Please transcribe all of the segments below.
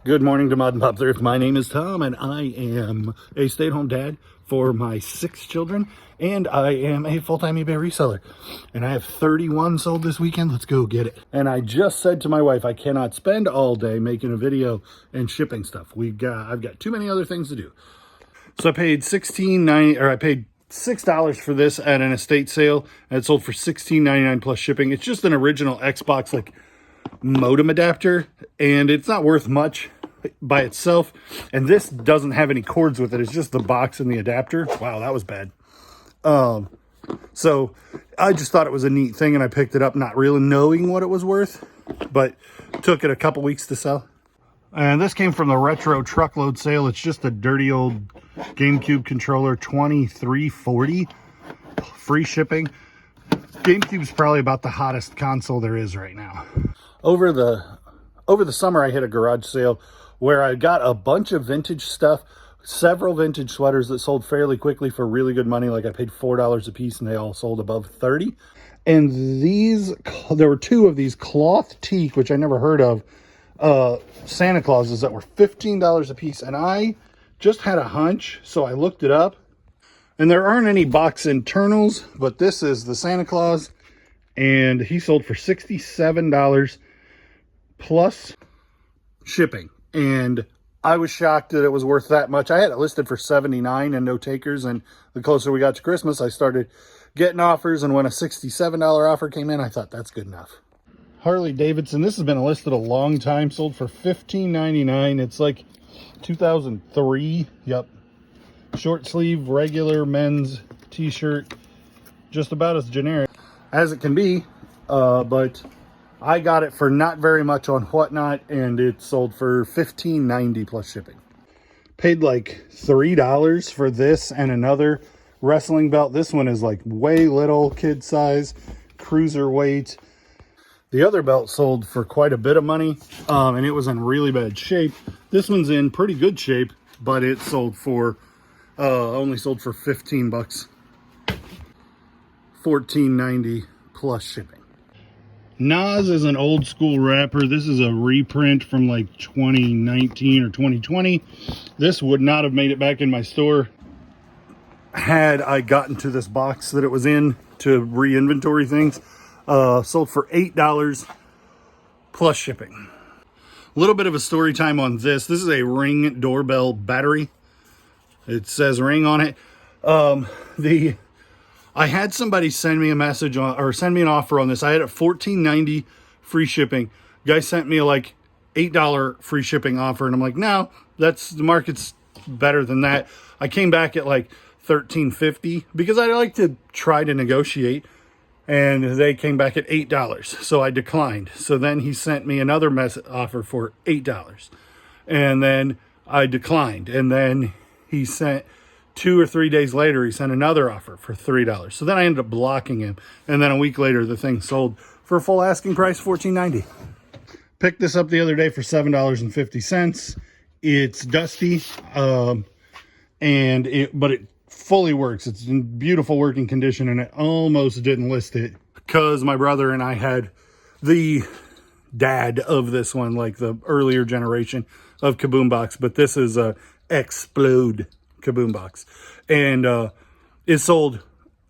Good morning to Mod and Pop Earth. My name is Tom, and I am a stay-at-home dad for my 6 children, and I am a full-time eBay reseller. And I have 31 sold this weekend. Let's go get it. And I just said to my wife, I cannot spend all day making a video and shipping stuff. I've got too many other things to do. So I paid $6 for this at an estate sale, and it sold for $16.99 plus shipping. It's just an original Xbox modem adapter, and it's not worth much by itself, and this doesn't have any cords with it. It's just the box and the adapter. Wow, that was bad. So I just thought it was a neat thing, and I picked it up not really knowing what it was worth, but took it a couple weeks to sell. And this came from the retro truckload sale. It's just a dirty old GameCube controller, $23.40, free shipping. GameCube's probably about the hottest console there is right now. Over the summer, I hit a garage sale where I got a bunch of vintage stuff, several vintage sweaters that sold fairly quickly for really good money. Like I paid $4 a piece, and they all sold above 30. And there were 2 of these cloth teak, which I never heard of, Santa Clauses that were $15 a piece. And I just had a hunch, so I looked it up. And there aren't any box internals, but this is the Santa Claus, and he sold for $67 plus shipping. And I was shocked that it was worth that much. I had it listed for $79 and no takers, and the closer we got to Christmas, I started getting offers, and when a $67 offer came in, I thought that's good enough. Harley Davidson, this has been listed a long time, sold for $15.99. It's like 2003. Yep. Short sleeve, regular men's t-shirt, just about as generic as it can be, but I got it for not very much on Whatnot, and it sold for $15.90 plus shipping. Paid like $3 for this and another wrestling belt. This one is like way little, kid size, cruiserweight. The other belt sold for quite a bit of money, and it was in really bad shape. This one's in pretty good shape, but it sold for only sold for 15 bucks, $14.90 plus shipping. Nas is an old school rapper. This is a reprint from like 2019 or 2020. This would not have made it back in my store had I gotten to this box that it was in to re-inventory things. Sold for $8 plus shipping. A little bit of a story time on this. This is a Ring doorbell battery. It says Ring on it. I had somebody send me a message or send me an offer on this. I had a $14.90 free shipping. Guy sent me a like $8 free shipping offer, and I'm like, no, the market's better than that. I came back at like $13.50 because I like to try to negotiate, and they came back at $8, so I declined. So then he sent me another offer for $8, and then I declined, and then he sent 2 or 3 days later, he sent another offer for $3. So then I ended up blocking him. And then a week later, the thing sold for full asking price, $14.90. Picked this up the other day for $7.50. It's dusty, but it fully works. It's in beautiful working condition, and I almost didn't list it because my brother and I had the dad of this one, like the earlier generation of Kaboom Box, but this is a Explode Kaboom Box, and it sold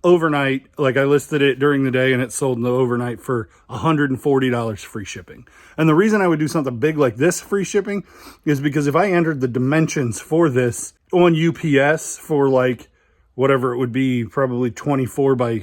overnight. Like I listed it during the day, and it sold in the overnight for $140 free shipping. And the reason I would do something big like this free shipping is because if I entered the dimensions for this on UPS for like whatever it would be, probably 24 by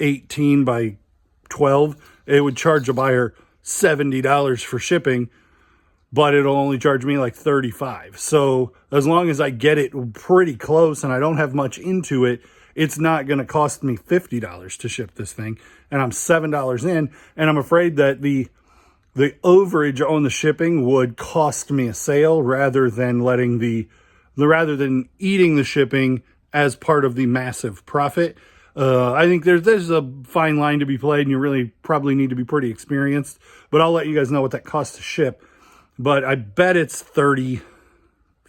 18 by 12, it would charge a buyer $70 for shipping, but it'll only charge me like $35. So as long as I get it pretty close and I don't have much into it, it's not going to cost me $50 to ship this thing. And I'm $7 in, and I'm afraid that the overage on the shipping would cost me a sale rather than eating the shipping as part of the massive profit. I think there's a fine line to be played, and you really probably need to be pretty experienced, but I'll let you guys know what that costs to ship. But I bet it's $30,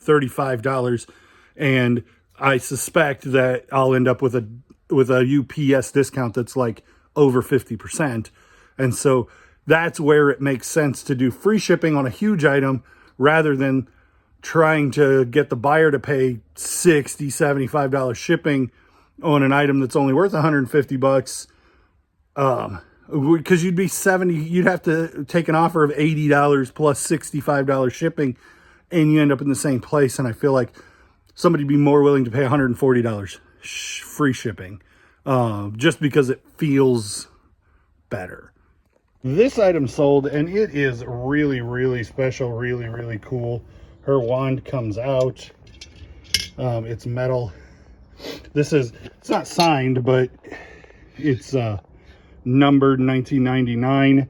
$35, and I suspect that I'll end up with a UPS discount that's like over 50%. And so that's where it makes sense to do free shipping on a huge item rather than trying to get the buyer to pay $60, $75 shipping on an item that's only worth 150 bucks. Because you'd be 70, you'd have to take an offer of $80 plus $65 shipping, and you end up in the same place. And I feel like somebody'd be more willing to pay $140 free shipping, just because it feels better. This item sold, and it is really, really special, really, really cool. Her wand comes out. It's metal. It's not signed, but it's numbered 1999.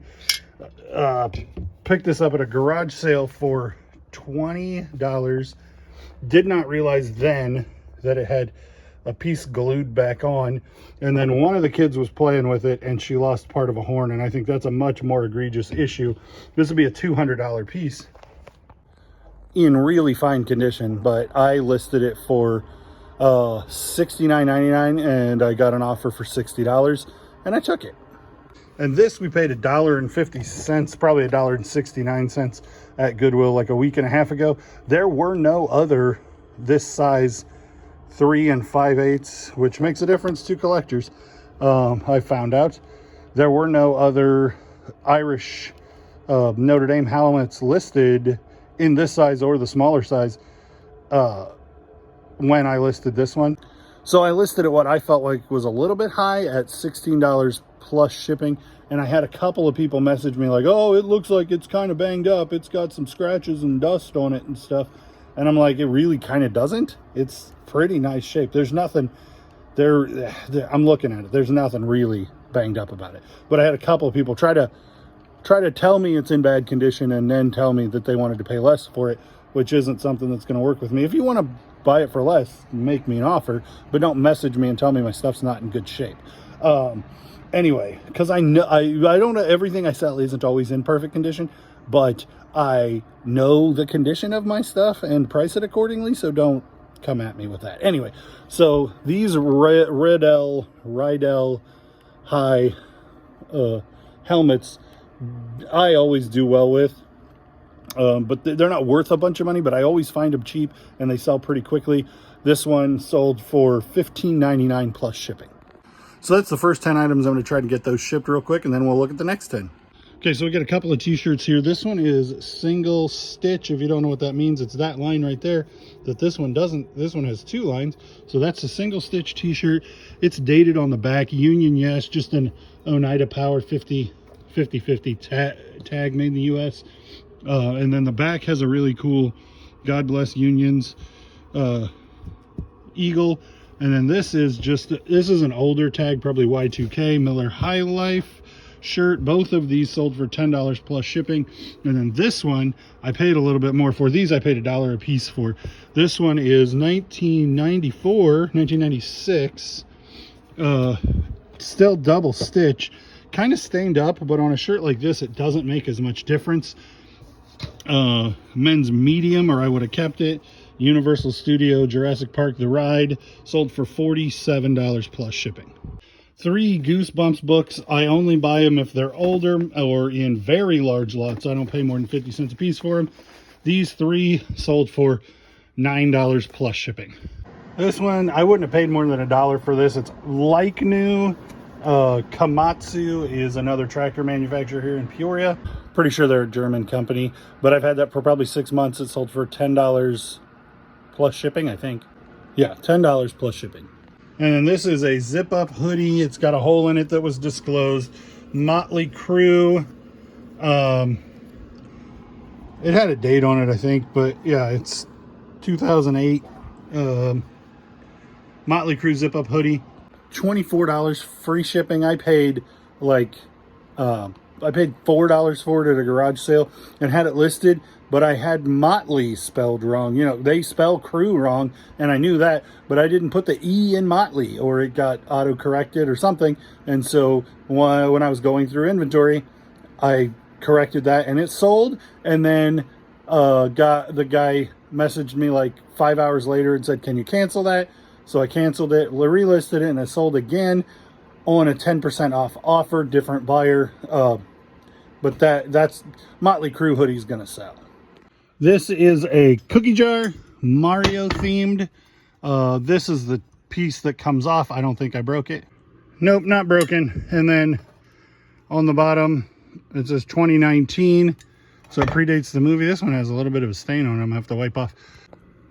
Picked this up at a garage sale for $20. Did not realize then that it had a piece glued back on, and then one of the kids was playing with it and she lost part of a horn, and I think that's a much more egregious issue. This would be a $200 piece in really fine condition, but I listed it for $69.99 and I got an offer for $60 and I took it. And this we paid $1.50, probably $1.69 at Goodwill like a week and a half ago. There were no other this size 3 5/8, which makes a difference to collectors. I found out there were no other Irish Notre Dame helmets listed in this size or the smaller size when I listed this one. So I listed it what I felt like was a little bit high at $16 plus shipping, and I had a couple of people message me like, oh, it looks like it's kind of banged up, it's got some scratches and dust on it and stuff. And I'm like, it really kind of doesn't. It's pretty nice shape. There's nothing there. I'm looking at it, there's nothing really banged up about it. But I had a couple of people try to tell me it's in bad condition and then tell me that they wanted to pay less for it, which isn't something that's going to work with me. If you want to buy it for less, make me an offer, but don't message me and tell me my stuff's not in good shape. Anyway, because I know I don't know, everything I sell isn't always in perfect condition, but I know the condition of my stuff and price it accordingly, so don't come at me with that. Anyway, so these Rydell high helmets I always do well with. But they're not worth a bunch of money, but I always find them cheap and they sell pretty quickly. This one sold for $15.99 plus shipping. So that's the first 10 items. I'm going to try to get those shipped real quick, and then we'll look at the next 10. Okay, so we got a couple of t-shirts here. This one is single stitch. If you don't know what that means, it's that line right there that this one doesn't. This one has 2 lines. So that's a single stitch t-shirt. It's dated on the back. Union, yes, just an Oneida Power 50/50 tag made in the U.S. And then the back has a really cool God Bless Unions eagle. And then this is an older tag, probably Y2K Miller High Life shirt. Both of these sold for $10 plus shipping. And then this one I paid a little bit more for. These I paid $1 a piece for. This one is 1996, still double stitch, kind of stained up, but on a shirt like this it doesn't make as much difference. Men's medium, or I would have kept it. Universal Studio Jurassic Park The Ride, sold for $47 plus shipping. 3 Goosebumps books. I only buy them if they're older or in very large lots. I don't pay more than 50 cents a piece for them. These 3 sold for $9 plus shipping. This one, I wouldn't have paid more than $1 for this. It's like new. Komatsu is another tractor manufacturer here in Peoria. Pretty sure they're a German company, but I've had that for probably 6 months. It sold for $10 plus shipping, I think. Yeah, $10 plus shipping. And then this is a zip-up hoodie. It's got a hole in it that was disclosed. Motley Crue. It had a date on it, I think, but yeah, it's 2008. Motley Crue zip-up hoodie. $24 free shipping. I paid like I paid $4 for it at a garage sale and had it listed, but I had Motley spelled wrong. You know, they spell crew wrong, and I knew that, but I didn't put the E in Motley, or it got auto-corrected or something. And so when I was going through inventory, I corrected that, and it sold. And then the guy messaged me like 5 hours later and said, can you cancel that? So I canceled it, relisted it, and I sold again on a 10% off offer, different buyer. But that's Motley Crue hoodie's gonna sell. This is a cookie jar, Mario themed. This is the piece that comes off. I don't think I broke it. Nope, not broken. And then on the bottom, it says 2019. So it predates the movie. This one has a little bit of a stain on it. I'm gonna have to wipe off.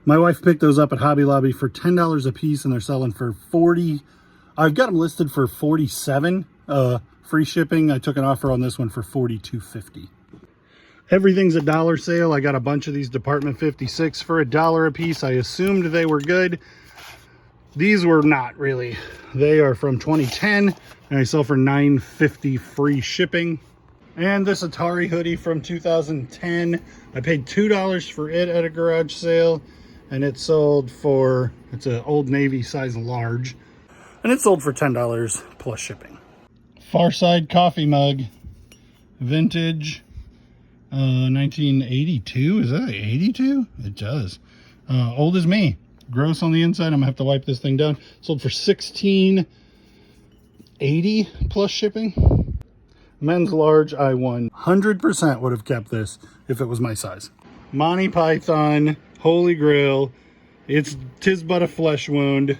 My wife picked those up at Hobby Lobby for $10 a piece, and they're selling for $40. I've got them listed for $47. Free shipping. I took an offer on this one for $42.50. Everything's a dollar sale. I got a bunch of these Department 56 for $1 a piece. I assumed they were good. These were not really. They are from 2010, and I sell for $9.50 free shipping. And this Atari hoodie from 2010. I paid $2 for it at a garage sale, and it sold for, it's an Old Navy size large, and it sold for $10 plus shipping. Far Side coffee mug, vintage, 1982. Is that 82? It does. Old as me. Gross on the inside. I'm gonna have to wipe this thing down. Sold for $16.80 plus shipping. Men's large. I won. 100% would have kept this if it was my size. Monty Python, Holy Grail. Tis but a flesh wound.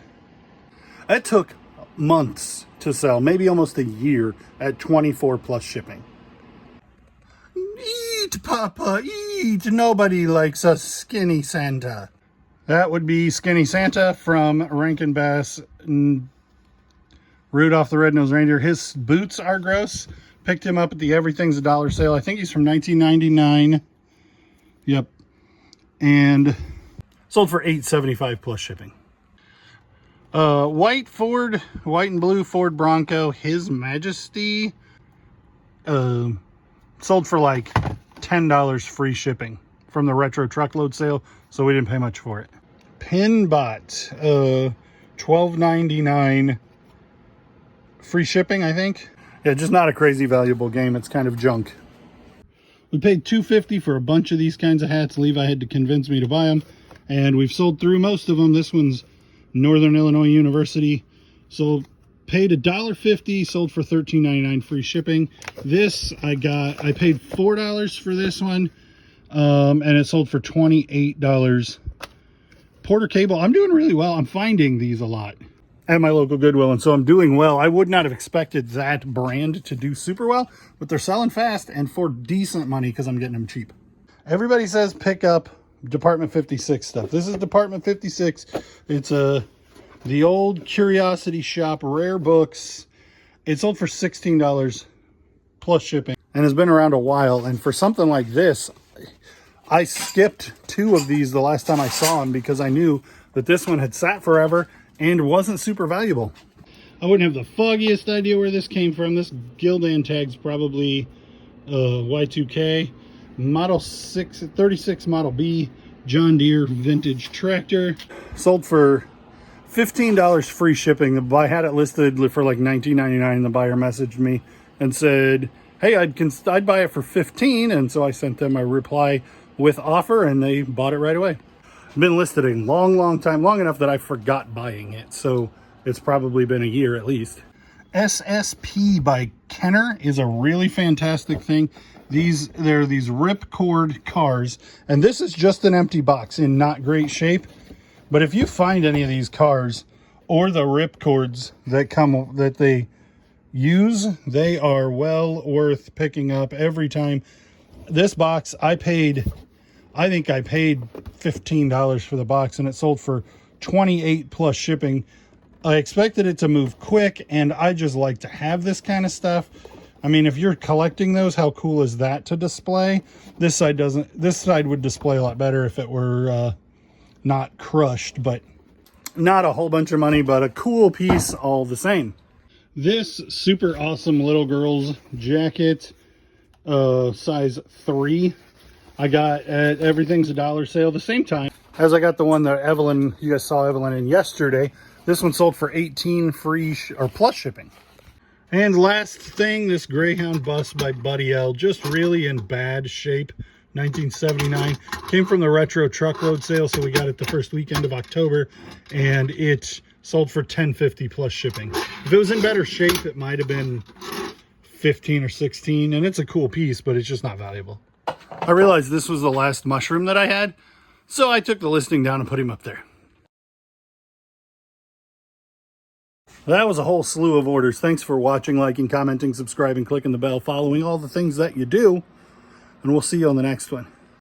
It took months to sell, maybe almost a year, at 24 plus shipping. Eat, Papa, eat. Nobody likes a skinny Santa. That would be Skinny Santa from Rankin Bass. Rudolph the Red-Nosed Reindeer. His boots are gross. Picked him up at the Everything's a Dollar sale. I think he's from 1999. Yep. And sold for $8.75 plus shipping. White and blue Ford Bronco, His Majesty. Sold for like $10 free shipping from the retro truckload sale, so we didn't pay much for it. Pinbot, $12.99 free shipping, I think. Yeah, just not a crazy valuable game. It's kind of junk. We paid $2.50 for a bunch of these kinds of hats. Levi had to convince me to buy them, and we've sold through most of them. This one's Northern Illinois University. So paid $1.50, sold for $13.99 free shipping. This I paid $4 for this one, and it sold for $28. Porter Cable, I'm doing really well. I'm finding these a lot at my local Goodwill, and so I'm doing well. I would not have expected that brand to do super well, but they're selling fast and for decent money because I'm getting them cheap. Everybody says pick up Department 56 stuff. This is Department 56. It's the old Curiosity Shop rare books. It sold for $16 plus shipping and has been around a while. And for something like this, I skipped 2 of these the last time I saw them because I knew that this one had sat forever and wasn't super valuable. I wouldn't have the foggiest idea where this came from. This Gildan tag's probably Y2K. Model 36 Model B John Deere vintage tractor. Sold for $15 free shipping. I had it listed for like $19.99, and the buyer messaged me and said, hey, I'd buy it for $15, and so I sent them a reply with offer, and they bought it right away. It's been listed a long time, long enough that I forgot buying it, so it's probably been a year at least. SSP by Kenner is a really fantastic thing. There are these ripcord cars, and this is just an empty box in not great shape. But if you find any of these cars or the ripcords that they use, they are well worth picking up every time. This box, I think I paid $15 for the box, and it sold for $28 plus shipping. I expected it to move quick, and I just like to have this kind of stuff. I mean, if you're collecting those, how cool is that to display? This side would display a lot better if it were not crushed, but not a whole bunch of money, but a cool piece all the same. This super awesome little girl's jacket, size 3, I got at Everything's a Dollar sale the same time as I got the one that you guys saw Evelyn in yesterday. This one sold for $18 free or plus shipping. And last thing, this Greyhound bus by Buddy L, just really in bad shape. 1979, came from the retro truckload sale, so we got it the first weekend of October, and it sold for $10.50 plus shipping. If it was in better shape, it might have been $15 or $16, and it's a cool piece, but it's just not valuable. I realized this was the last mushroom that I had, so I took the listing down and put him up there. That was a whole slew of orders. Thanks for watching, liking, commenting, subscribing, clicking the bell, following, all the things that you do. And we'll see you on the next one.